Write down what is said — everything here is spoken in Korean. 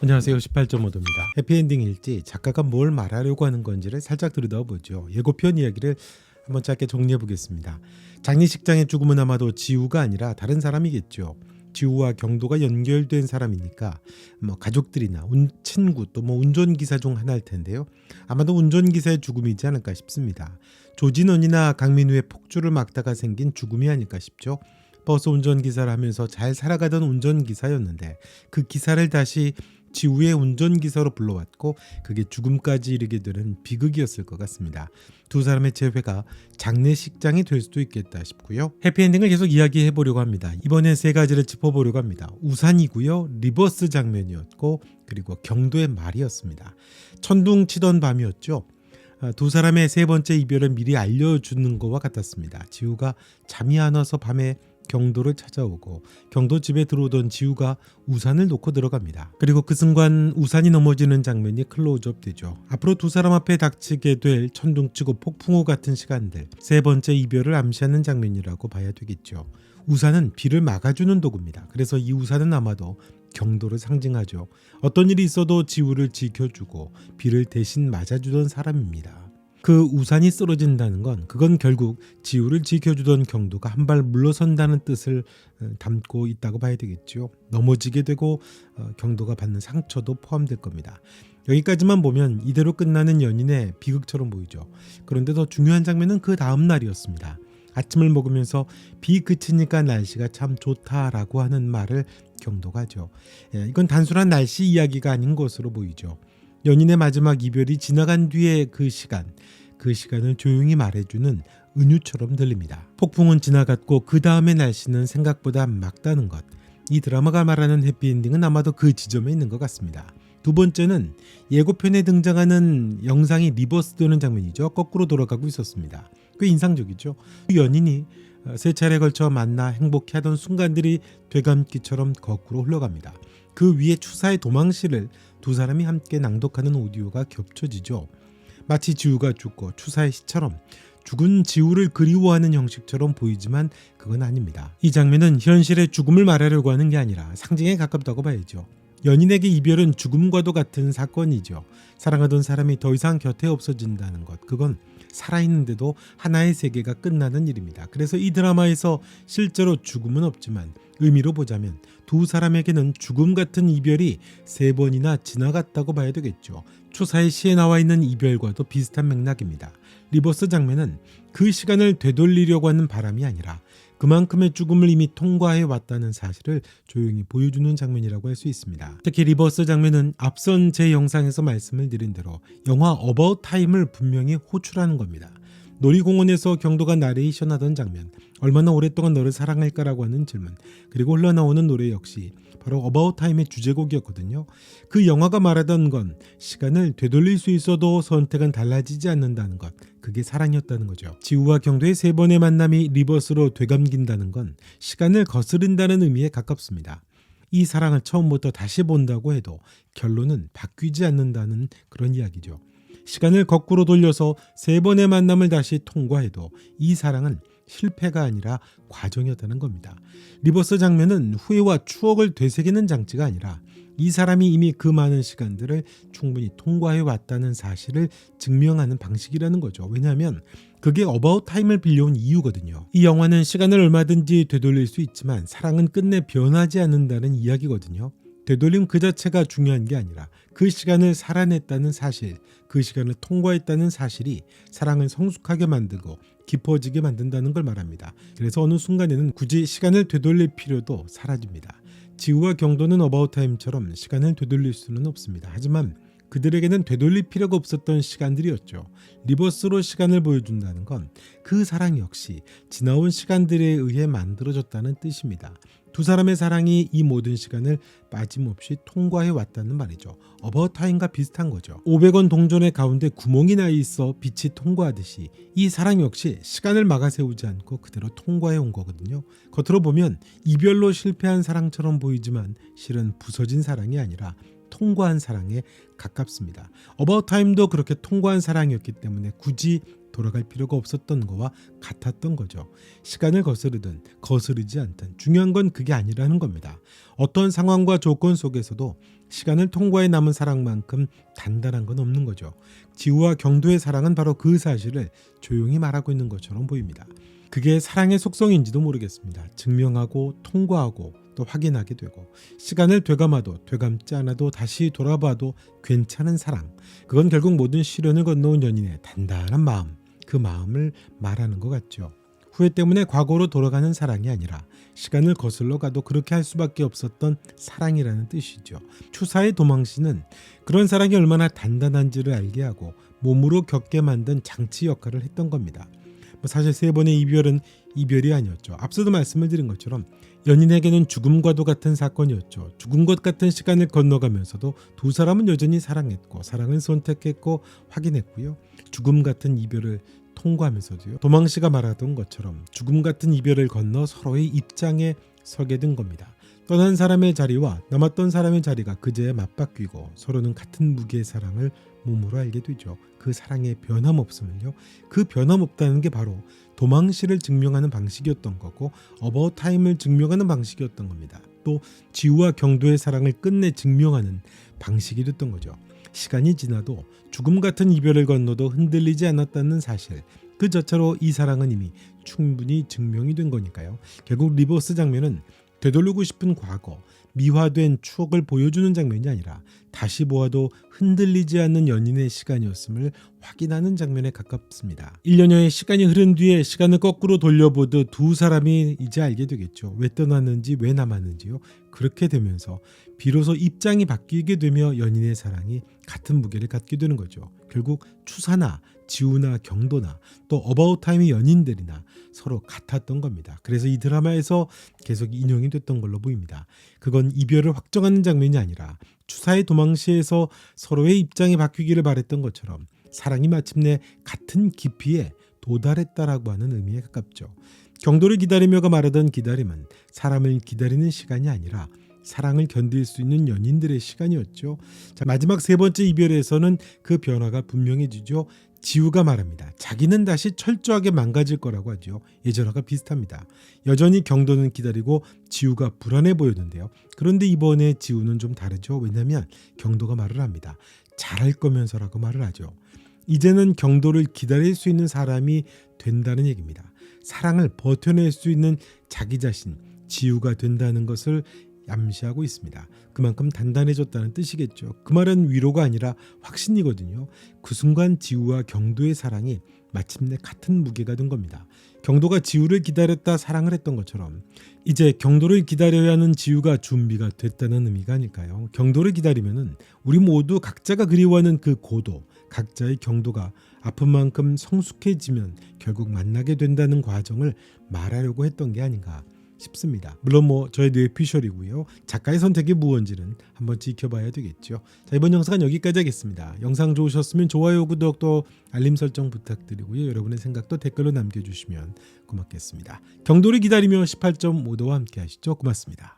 안녕하세요. 18.5도입니다. 해피엔딩일지 작가가 뭘 말하려고 하는 건지를 살짝 들여다보죠. 예고편 이야기를 한번 짧게 정리해 보겠습니다. 장례식장의 죽음은 아마도 지우가 아니라 다른 사람이겠죠. 지우와 경도가 연결된 사람이니까 가족들이나 친구 또 운전기사 중 하나일 텐데요. 아마도 운전기사의 죽음이지 않을까 싶습니다. 조진원이나 강민우의 폭주를 막다가 생긴 죽음이 아닐까 싶죠. 버스 운전기사를 하면서 잘 살아가던 운전기사였는데 그 기사를 다시 지우의 운전기사로 불러왔고 그게 죽음까지 이르게 되는 비극이었을 것 같습니다. 두 사람의 재회가 장례식장이 될 수도 있겠다 싶고요. 해피엔딩을 계속 이야기해 보려고 합니다. 이번에 세 가지를 짚어보려고 합니다. 우산이고요, 리버스 장면이었고 그리고 경도의 말이었습니다. 천둥 치던 밤이었죠. 두 사람의 세 번째 이별을 미리 알려주는 것과 같았습니다. 지우가 잠이 안 와서 밤에 경도를 찾아오고 경도 집에 들어오던 지우가 우산을 놓고 들어갑니다. 그리고 그 순간 우산이 넘어지는 장면이 클로즈업 되죠. 앞으로 두 사람 앞에 닥치게 될 천둥치고 폭풍우 같은 시간들, 세 번째 이별을 암시하는 장면이라고 봐야 되겠죠. 우산은 비를 막아주는 도구입니다. 그래서 이 우산은 아마도 경도를 상징하죠. 어떤 일이 있어도 지우를 지켜주고 비를 대신 맞아주던 사람입니다. 그 우산이 쓰러진다는 건 그건 결국 지우를 지켜주던 경도가 한 발 물러선다는 뜻을 담고 있다고 봐야 되겠죠. 넘어지게 되고 경도가 받는 상처도 포함될 겁니다. 여기까지만 보면 이대로 끝나는 연인의 비극처럼 보이죠. 그런데 더 중요한 장면은 그 다음 날이었습니다. 아침을 먹으면서 비 그치니까 날씨가 참 좋다라고 하는 말을 경도가 하죠. 이건 단순한 날씨 이야기가 아닌 것으로 보이죠. 연인의 마지막 이별이 지나간 뒤의 그 시간을 조용히 말해주는 은유처럼 들립니다. 폭풍은 지나갔고 그 다음의 날씨는 생각보다 맑다는 것. 이 드라마가 말하는 해피엔딩은 아마도 그 지점에 있는 것 같습니다. 두 번째는 예고편에 등장하는 영상이 리버스되는 장면이죠. 거꾸로 돌아가고 있었습니다. 꽤 인상적이죠. 연인이 세 차례 걸쳐 만나 행복해하던 순간들이 되감기처럼 거꾸로 흘러갑니다. 그 위에 추사의 도망시를 두 사람이 함께 낭독하는 오디오가 겹쳐지죠. 마치 지우가 죽고 추사의 시처럼 죽은 지우를 그리워하는 형식처럼 보이지만 그건 아닙니다. 이 장면은 현실의 죽음을 말하려고 하는 게 아니라 상징에 가깝다고 봐야죠. 연인에게 이별은 죽음과도 같은 사건이죠. 사랑하던 사람이 더 이상 곁에 없어진다는 것, 그건 살아있는데도 하나의 세계가 끝나는 일입니다. 그래서 이 드라마에서 실제로 죽음은 없지만 의미로 보자면 두 사람에게는 죽음 같은 이별이 세 번이나 지나갔다고 봐야 되겠죠. 추사의 시에 나와 있는 이별과도 비슷한 맥락입니다. 리버스 장면은 그 시간을 되돌리려고 하는 바람이 아니라 그만큼의 죽음을 이미 통과해 왔다는 사실을 조용히 보여주는 장면이라고 할 수 있습니다. 특히 리버스 장면은 앞선 제 영상에서 말씀을 드린 대로 영화 어바웃 타임을 분명히 호출하는 겁니다. 놀이공원에서 경도가 나레이션 하던 장면, 얼마나 오랫동안 너를 사랑할까라고 하는 질문, 그리고 흘러나오는 노래 역시 바로 어바웃 타임의 주제곡이었거든요. 그 영화가 말하던 건 시간을 되돌릴 수 있어도 선택은 달라지지 않는다는 것, 그게 사랑이었다는 거죠. 지우와 경도의 세 번의 만남이 리버스로 되감긴다는 건 시간을 거스른다는 의미에 가깝습니다. 이 사랑을 처음부터 다시 본다고 해도 결론은 바뀌지 않는다는 그런 이야기죠. 시간을 거꾸로 돌려서 세 번의 만남을 다시 통과해도 이 사랑은 실패가 아니라 과정이었다는 겁니다. 리버스 장면은 후회와 추억을 되새기는 장치가 아니라 이 사람이 이미 그 많은 시간들을 충분히 통과해 왔다는 사실을 증명하는 방식이라는 거죠. 왜냐하면 그게 어바웃 타임을 빌려온 이유거든요. 이 영화는 시간을 얼마든지 되돌릴 수 있지만 사랑은 끝내 변하지 않는다는 이야기거든요. 되돌림 그 자체가 중요한 게 아니라 그 시간을 살아냈다는 사실, 그 시간을 통과했다는 사실이 사랑을 성숙하게 만들고 깊어지게 만든다는 걸 말합니다. 그래서 어느 순간에는 굳이 시간을 되돌릴 필요도 사라집니다. 지우와 경도는 어바웃 타임처럼 시간을 되돌릴 수는 없습니다. 하지만 그들에게는 되돌릴 필요가 없었던 시간들이었죠. 리버스로 시간을 보여준다는 건 그 사랑 역시 지나온 시간들에 의해 만들어졌다는 뜻입니다. 두 사람의 사랑이 이 모든 시간을 빠짐없이 통과해 왔다는 말이죠. 어바웃 타임과 비슷한 거죠. 500원 동전의 가운데 구멍이 나 있어 빛이 통과하듯이 이 사랑 역시 시간을 막아세우지 않고 그대로 통과해 온 거거든요. 겉으로 보면 이별로 실패한 사랑처럼 보이지만 실은 부서진 사랑이 아니라 통과한 사랑에 가깝습니다. 어바웃 타임도 그렇게 통과한 사랑이었기 때문에 굳이 돌아갈 필요가 없었던 거와 같았던 거죠. 시간을 거스르든 거스르지 않든 중요한 건 그게 아니라는 겁니다. 어떤 상황과 조건 속에서도 시간을 통과해 남은 사랑만큼 단단한 건 없는 거죠. 지우와 경도의 사랑은 바로 그 사실을 조용히 말하고 있는 것처럼 보입니다. 그게 사랑의 속성인지도 모르겠습니다. 증명하고 통과하고 또 확인하게 되고 시간을 되감아도 되감지 않아도 다시 돌아봐도 괜찮은 사랑. 그건 결국 모든 시련을 건너온 연인의 단단한 마음, 그 마음을 말하는 것 같죠. 후회 때문에 과거로 돌아가는 사랑이 아니라 시간을 거슬러 가도 그렇게 할 수밖에 없었던 사랑이라는 뜻이죠. 추사의 도망신은 그런 사랑이 얼마나 단단한지를 알게 하고 몸으로 겪게 만든 장치 역할을 했던 겁니다. 사실 세 번의 이별은 이별이 아니었죠. 앞서도 말씀을 드린 것처럼 연인에게는 죽음과도 같은 사건이었죠. 죽은 것 같은 시간을 건너가면서도 두 사람은 여전히 사랑했고 사랑을 선택했고 확인했고요. 죽음 같은 이별을 통과하면서도요. 도망씨가 말하던 것처럼 죽음 같은 이별을 건너 서로의 입장에 서게 된 겁니다. 떠난 사람의 자리와 남았던 사람의 자리가 그제야 맞바뀌고 서로는 같은 무게의 사랑을 몸으로 알게 되죠. 그 사랑의 변함없음을요. 그 변함없다는 게 바로 도망씨를 증명하는 방식이었던 거고 어바웃 타임을 증명하는 방식이었던 겁니다. 또 지우와 경도의 사랑을 끝내 증명하는 방식이 됐던 거죠. 시간이 지나도 죽음 같은 이별을 건너도 흔들리지 않았다는 사실 그 자체로 이 사랑은 이미 충분히 증명이 된 거니까요. 결국 리버스 장면은 되돌리고 싶은 과거, 미화된 추억을 보여주는 장면이 아니라 다시 보아도 흔들리지 않는 연인의 시간이었음을 확인하는 장면에 가깝습니다. 1년여의 시간이 흐른 뒤에 시간을 거꾸로 돌려보듯 두 사람이 이제 알게 되겠죠. 왜 떠났는지 왜 남았는지요. 그렇게 되면서 비로소 입장이 바뀌게 되며 연인의 사랑이 같은 무게를 갖게 되는 거죠. 결국 추사나 지우나 경도나 또 어바웃 타임의 연인들이나 서로 같았던 겁니다. 그래서 이 드라마에서 계속 인용이 됐던 걸로 보입니다. 그건 이별을 확정하는 장면이 아니라 추사의 도망시에서 서로의 입장이 바뀌기를 바랬던 것처럼 사랑이 마침내 같은 깊이에 도달했다라고 하는 의미에 가깝죠. 경도를 기다리며가 말하던 기다림은 사람을 기다리는 시간이 아니라 사랑을 견딜 수 있는 연인들의 시간이었죠. 자, 마지막 세 번째 이별에서는 그 변화가 분명해지죠. 지우가 말합니다. 자기는 다시 철저하게 망가질 거라고 하죠. 예전화가 비슷합니다. 여전히 경도는 기다리고 지우가 불안해 보였는데요. 그런데 이번에 지우는 좀 다르죠. 왜냐하면 경도가 말을 합니다. 잘할 거면서라고 말을 하죠. 이제는 경도를 기다릴 수 있는 사람이 된다는 얘기입니다. 사랑을 버텨낼 수 있는 자기 자신, 지우가 된다는 것을 암시하고 있습니다. 그만큼 단단해졌다는 뜻이겠죠. 그 말은 위로가 아니라 확신이거든요. 그 순간 지우와 경도의 사랑이 마침내 같은 무게가 된 겁니다. 경도가 지우를 기다렸다 사랑을 했던 것처럼 이제 경도를 기다려야 하는 지우가 준비가 됐다는 의미가 아닐까요? 경도를 기다리면은 우리 모두 각자가 그리워하는 그 고도, 각자의 경도가 아픈 만큼 성숙해지면 결국 만나게 된다는 과정을 말하려고 했던 게 아닌가 싶습니다. 물론 저의 뇌피셜이고요. 작가의 선택이 무언지는 한번 지켜봐야 되겠죠. 자, 이번 영상은 여기까지 하겠습니다. 영상 좋으셨으면 좋아요, 구독, 또 알림 설정 부탁드리고요. 여러분의 생각도 댓글로 남겨주시면 고맙겠습니다. 경도를 기다리며 18.5도와 함께 하시죠. 고맙습니다.